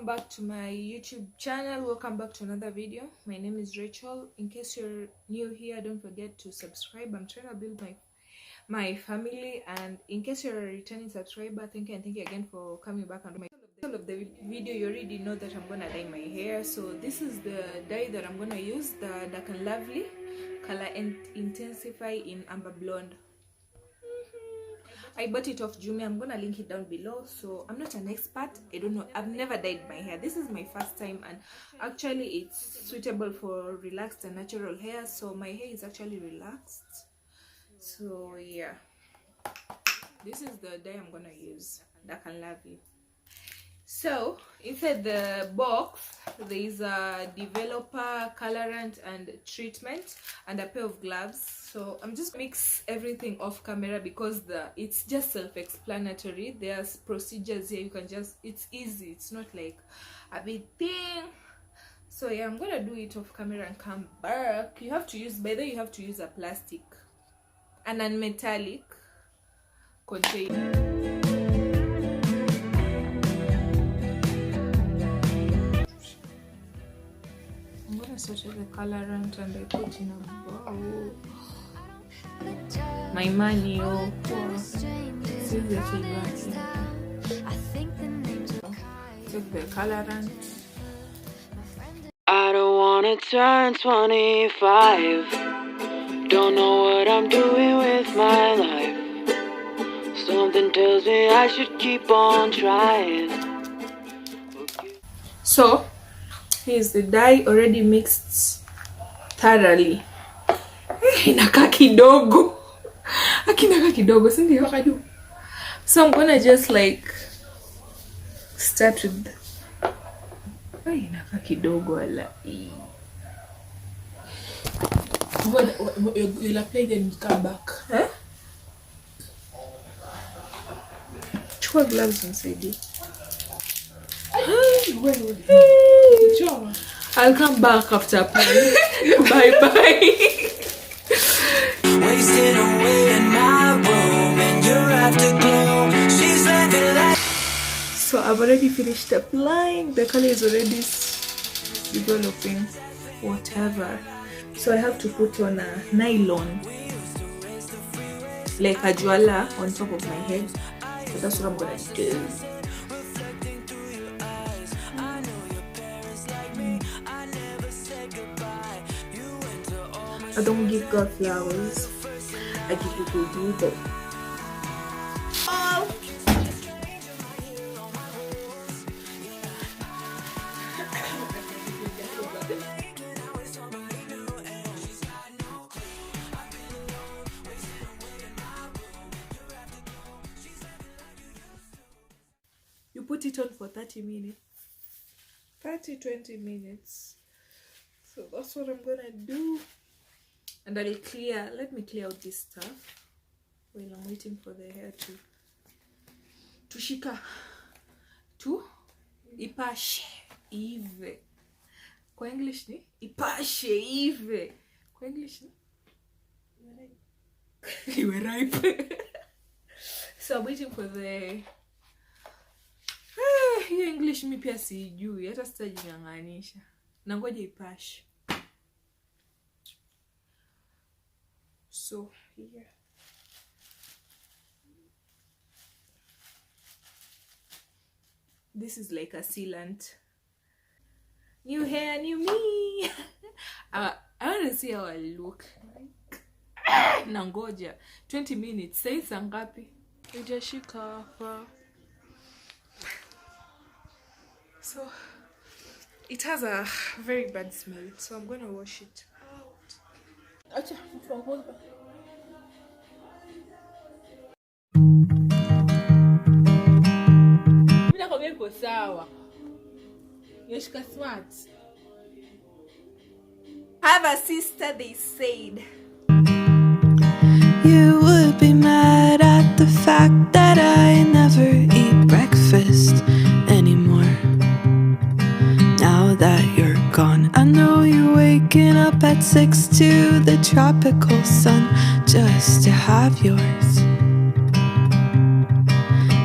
welcome back to my YouTube channel. Welcome back to another video. My name is Rachel. In case you're new here, don't forget to subscribe. I'm trying to build my family, and in case you're a returning subscriber, thank you again for coming back. On my title of the video, you already know that I'm gonna dye my hair. So this is the dye that I'm gonna use, the Dark and Lovely Color Intensify in AmberBlonde. I bought it off Jumia. I'm gonna link it down below. So I'm not an expert, I don't know, I've never dyed my hair. This is my first time, and actually it's suitable for relaxed and natural hair. So my hair is actually relaxed. So yeah, this is the dye I'm gonna use, Dark and Lovely. So inside the box there is a developer, colorant and treatment, and a pair of gloves. So I'm just mix everything off camera because it's just self-explanatory. There's procedures here, you can just, it's easy, it's not like a big thing. So yeah, I'm gonna do it off camera and come back. You have to use, by the way, you have to use a plastic, a non-metallic container. I'm gonna start with the colorant and I put in a bowl. My money, oh, take the colorant. I don't wanna turn 25. Don't know what I'm doing with my life. Something tells me I should keep on trying. So here's the dye already mixed thoroughly. Inakaa kidogo. Akinaka kidogo, si ndio kaju. So I'm gonna just like start with inakaa kidogo ala. You'll apply then you come back. Eh? Chukua gloves msaidie. I'll come back after applying. Bye bye. Wasted away in my room and you're afterglow. She's living like. So I've already finished applying. The color is already developing, whatever. So I have to put on a nylon, like a jwala, on top of my head. So that's what I'm gonna do. I don't give God flowers, I give people beauty. Oh. You put it on for 30 minutes. 20 minutes. So that's what I'm gonna do. And I'll clear, let me clear out this stuff while I'm waiting for the hair to shika, to ipashe ive. Kwa English ni ipashe ive. Kwa English ni you were ripe. So I'm waiting for the hiyo English mi pia sijui, hata sitajinganganisha. Nangoja ipashe. So here, this is like a sealant. New hair, new me. I want to see how I look. Nangoja 20 minutes. Say sangapi? Ujashika hapa. So it has a very bad smell, so I'm gonna wash it out. Acha, sawa. Yoshika smart. Have a sister, they said. You would be mad at the fact that I never eat breakfast anymore. Now that you're gone, I know you're waking up at 6 to the tropical sun just to have yours.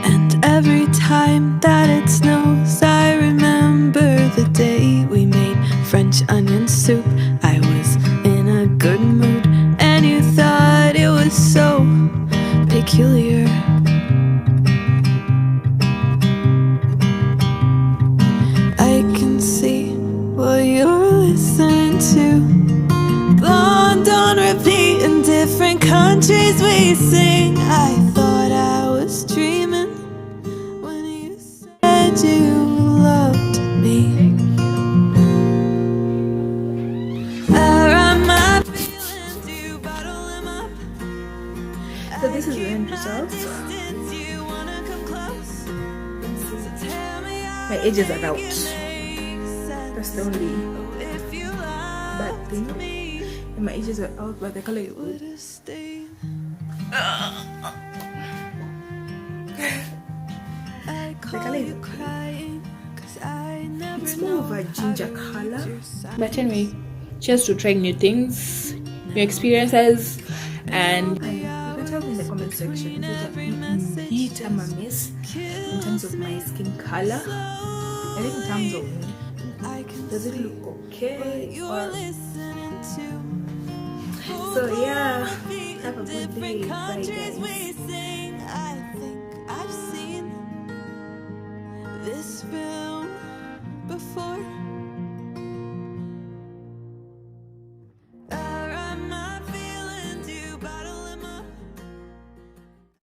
And every time that it snows, I remember French onion soup. I was in a good mood, and you thought it was so peculiar. I can see what you're listening to. Blonde on repeat in different countries we sing. I thought I was dreaming when you said you loved me. I rhyme my feelings, you bottle them up. So this is the end result. You wanna come close? So tell me My edges are out. That's the only if you love bad thing. me. My edges are out, but the color is good. The color is okay. It's more of a ginger color. But anyway, cheers to trying new things, new experiences, and you can tell me in the comment section if hit or miss in terms of my skin color. I think in terms of me, does it look okay? Or... So yeah, have a good day. Bye guys.